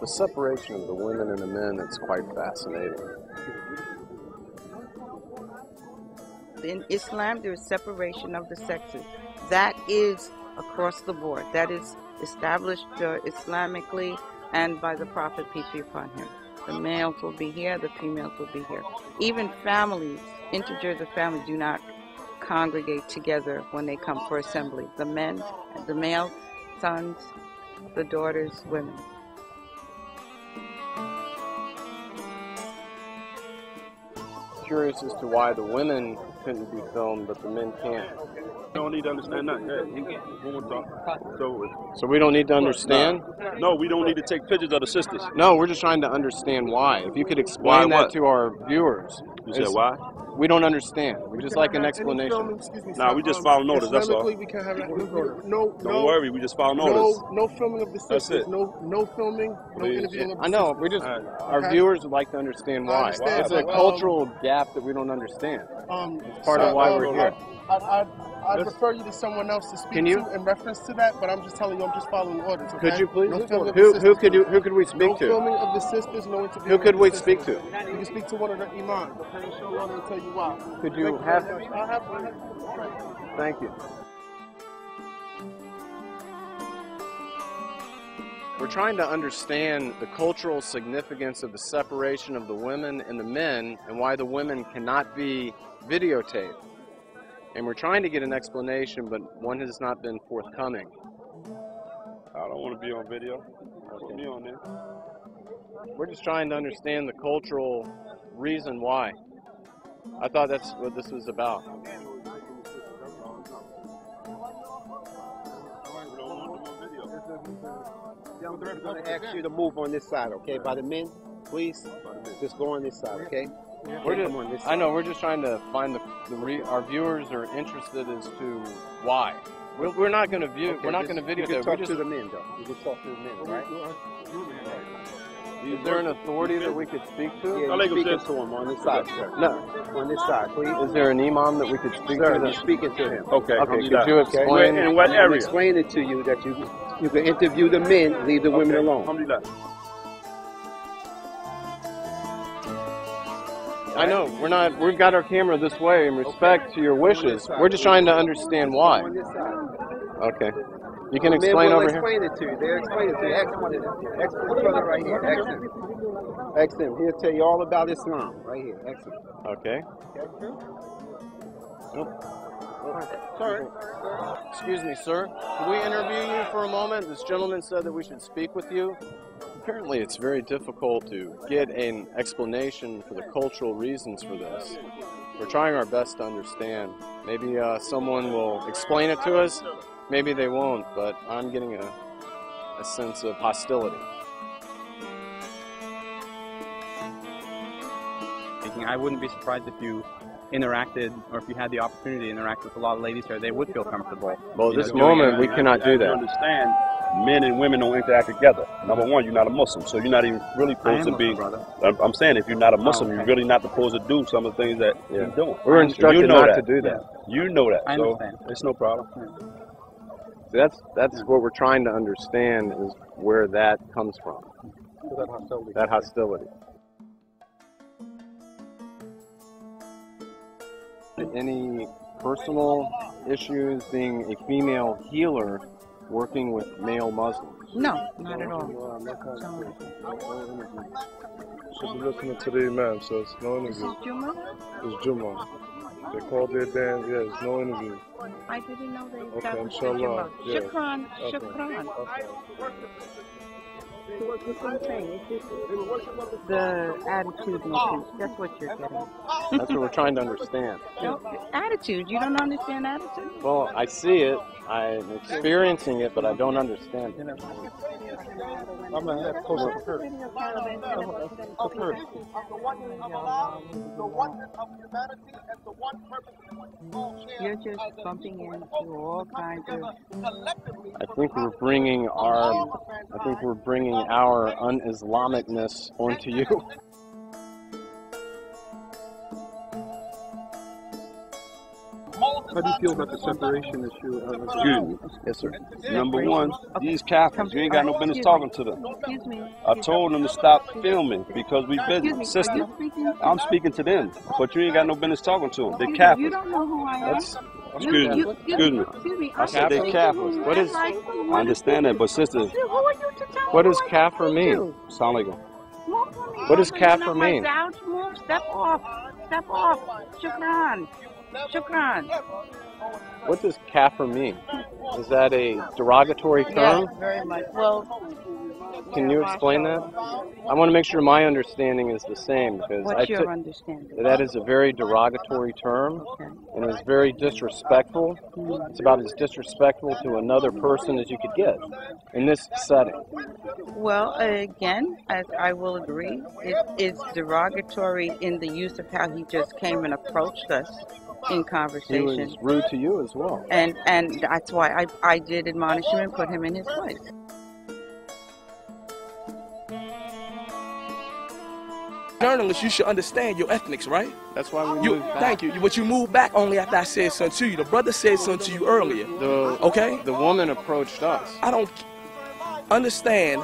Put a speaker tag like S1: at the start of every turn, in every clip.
S1: The separation of the women and the men is quite fascinating.
S2: In Islam, there is separation of the sexes. That is across the board. That is established Islamically and by the Prophet, peace be upon him. The males will be here, the females will be here. Even families, integers of families, do not congregate together when they come for assembly. The men, the males, sons, the daughters, women.
S1: Curious as to why the women couldn't be filmed, but the men can.
S3: You don't need to understand nothing.
S1: So we don't need to understand?
S3: No, we don't need to take pictures of the sisters.
S1: No, we're just trying to understand why. If you could explain that to our viewers.
S3: You said why?
S1: We don't understand. We just like an explanation.
S3: Nah, we just follow notice, that's all.
S4: We can't have
S3: Don't worry, we just follow notice.
S4: No filming of the sisters.
S3: That's it.
S4: No filming, no interviewing of the
S1: I know,
S4: sisters.
S1: we just, our viewers would like to understand why. It's a cultural gap that we don't understand. It's part of why we're here.
S4: I'd refer you to someone else to speak to in reference to that, but I'm just telling you, I'm just following orders. Okay?
S1: Could you please?
S4: No
S1: Who could we speak to?
S4: No filming of the sisters, no interviewing.
S1: Who could we speak to?
S4: You can speak to one of the imams. Okay, inshallah, they'll tell you why.
S1: Could you have?
S4: I'll have.
S1: Thank you. We're trying to understand the cultural significance of the separation of the women and the men and why the women cannot be videotaped. And we're trying to get an explanation, but one has not been forthcoming.
S3: I don't want to be on video. Put me on there.
S1: We're just trying to understand the cultural reason why. I thought that's what this was about.
S5: I'm going to ask you to move on this side, okay? By the men, please. Just go on this side, okay?
S1: We're just, I know, we're just trying to find our viewers are interested as to why. We're not going to view.
S5: Okay,
S1: we're not going to video.
S5: You can talk to the men, though. You can talk to the men, right?
S1: Is there an authority that we could speak to?
S5: Yeah, you're speaking to him on this side, sir.
S1: No.
S5: On this side, please.
S1: Is there an imam that we could speak
S5: to?
S1: You're
S5: speaking to him.
S3: Okay.
S1: Okay. Could you explain?
S3: In what area?
S5: I'm explaining to you that you can interview the men, leave the women alone.
S3: Alhamdulillah.
S1: I know, we've got our camera this way in respect to your wishes. We're just trying to understand why. Okay. You can explain over here.
S5: Explain it to you. They'll explain it to you. Ask one of them. Ask the brother right here. Ask him. Ask him. He'll tell you all about Islam. Right here. Ask him.
S1: Okay.
S5: Sorry.
S1: Excuse me, sir. Can we interview you for a moment? This gentleman said that we should speak with you. Apparently it's very difficult to get an explanation for the cultural reasons for this. We're trying our best to understand. Maybe someone will explain it to us, maybe they won't, but I'm getting a sense of hostility.
S6: I wouldn't be surprised if you interacted, or if you had the opportunity to interact with a lot of ladies here, they would feel comfortable.
S1: Well, at this moment, we cannot do that.
S3: Understand, men and women don't interact together. Number one, you're not a Muslim, so you're not even really supposed to be. I'm saying, if you're not a Muslim, you're really not supposed to do some of the things that you're doing.
S1: We're instructed not to do that.
S3: You know that,
S6: I
S3: so
S6: understand.
S3: it's no problem.
S1: That's what we're trying to understand, is where that comes from. That hostility. Any personal issues being a female healer working with male Muslims?
S2: No, not at all.
S4: Should be listening to the imam, so it's no interview.
S2: Is it Juma?
S4: It's Juma. They called their dance, yeah, it's no interview.
S2: I didn't know they
S4: Okay,
S2: got
S4: inshallah. Yeah.
S2: Shukran,
S4: Okay.
S2: shukran. That's what I'm saying. It's just the attitude issues. That's what you're getting.
S1: That's what we're trying to understand.
S2: No, attitude. You don't understand attitude?
S1: Well, I see it, I'm experiencing it, but I don't understand it.
S4: I'm going to have closer to her.
S2: You're just bumping into all kinds of...
S1: I think we're bringing our un-Islamicness onto you.
S7: Moses How do you feel about the separation issue?
S3: Excuse me.
S1: Yes, sir.
S3: Number one, these Catholics, you ain't got no business talking to them.
S2: Excuse me.
S3: I told them to stop filming because we
S2: Excuse
S3: busy.
S2: me.
S3: Sister,
S2: Are you speaking?
S3: I'm speaking to them, but you ain't got no business talking to them. They're
S2: You
S3: Catholics.
S2: don't know who I am.
S3: Excuse me. Excuse me.
S2: Excuse me.
S3: I said they're Catholics.
S1: What is?
S3: I understand that, but sister,
S2: Who are you to tell
S1: What
S2: me
S1: does
S2: what
S1: kafir
S2: to
S1: mean?
S2: do?
S3: sound like a
S2: Move for me.
S1: What does
S2: Move,
S1: kafir
S2: you know,
S1: mean?
S2: Move. Step off. Step off. Shukran. Shukran.
S1: What does kafir mean? Is that a derogatory term?
S2: Yes, very much. Well,
S1: Can you explain that? I want to make sure my understanding is the same because
S2: what's your understanding?
S1: that is a very derogatory term
S2: Okay.
S1: and it's very disrespectful. It's about as disrespectful to another person as you could get in this setting.
S2: Well, again, as I will agree, it is derogatory in the use of how he just came and approached us in
S1: He
S2: conversation.
S1: was rude to you as well.
S2: And that's why I did admonish him and put him in his place.
S8: Journalists, you should understand your ethnics, right?
S1: That's why we
S8: You,
S1: moved back.
S8: thank you. But you moved back only after I said something to you. The brother said something to you earlier. Okay?
S1: The woman approached us.
S8: I don't understand.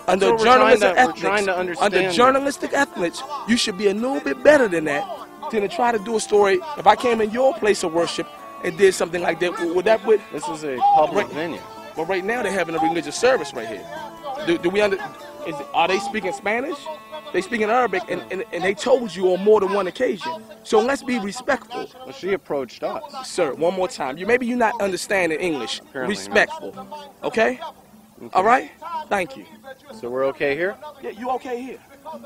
S8: Under
S1: what we're
S8: journalistic
S1: trying to
S8: ethics,
S1: understand.
S8: under journalistic ethics, you should be a little bit better than that than to try to do a story. If I came in your place of worship and did something like that, would that would?
S1: This is a public venue.
S8: But right now they're having a religious service right here. Do we are they speaking Spanish? They speaking Arabic, and they told you on more than one occasion. So let's be respectful.
S1: Well, she approached us.
S8: Sir, one more time. Maybe you're not understanding English.
S1: Apparently
S8: Respectful. Okay? All right? Thank you.
S1: So we're okay here?
S8: Yeah, you okay here.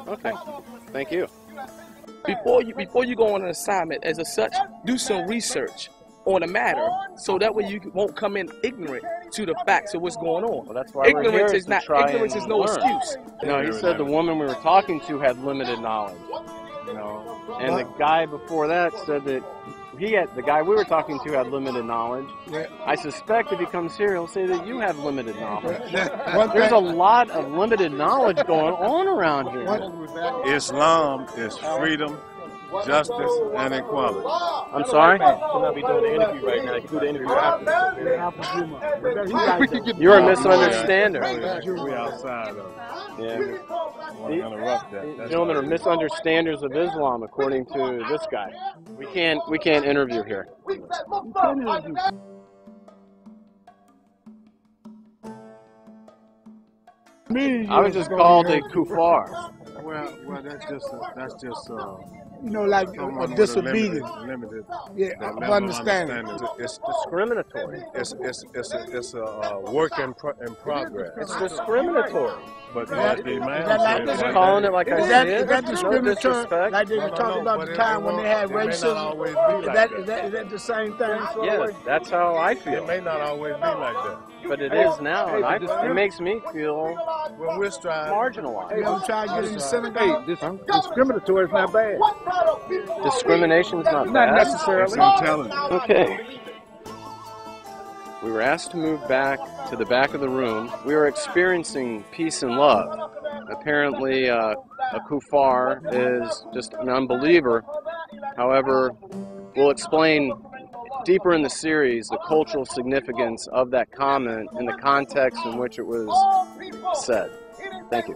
S1: Okay. Thank you.
S8: Before you go on an assignment as a such, do some research on the matter so that way you won't come in ignorant to the facts of what's going on.
S1: Well, that's why we're here
S8: Ignorance is
S1: to try
S8: ignorance
S1: and
S8: is no
S1: learn.
S8: excuse.
S1: No, he said the woman we were talking to had limited knowledge. You know, and the guy before that said that the guy we were talking to had limited knowledge. I suspect if he comes here, he'll say that you have limited knowledge. There's a lot of limited knowledge going on around here.
S9: Islam is freedom, justice, and equality.
S1: I'm sorry?
S7: We'll be doing the interview right now. You can do the interview after.
S1: You're a misunderstander.
S9: We outside of it.
S1: Yeah.
S9: Want to interrupt that.
S1: These gentlemen are misunderstanders of Islam, according to this guy. We can't interview here. I was just called a kuffar.
S9: Well, that's just
S10: like
S9: someone
S10: a
S9: with
S10: disobedience.
S9: limited
S10: Yeah,
S9: that
S10: of
S9: level
S10: understanding.
S9: It's
S1: Discriminatory.
S9: it's a work in progress.
S1: It's discriminatory.
S9: But
S10: Is that like
S1: Just
S10: this?
S1: calling it like I
S10: Is
S1: said.
S10: that
S1: No
S10: discriminatory?
S1: disrespect.
S10: Like they were talking about the time when they had racism? Is that the same thing?
S1: Yes, that's how I
S9: It
S1: feel.
S9: may not always be like that.
S1: But it is now, and it makes me feel
S9: Well, we're striving.
S1: marginalized.
S10: Hey, I'm trying to get in the synagogue.
S7: Discriminatory is not bad.
S1: Discrimination's not
S7: Not
S1: bad.
S7: necessarily.
S9: I'm telling you.
S1: Okay. We were asked to move back to the back of the room. We were experiencing peace and love. Apparently, a kuffar is just an unbeliever. However, we'll explain deeper in the series the cultural significance of that comment in the context in which it was said. Thank you.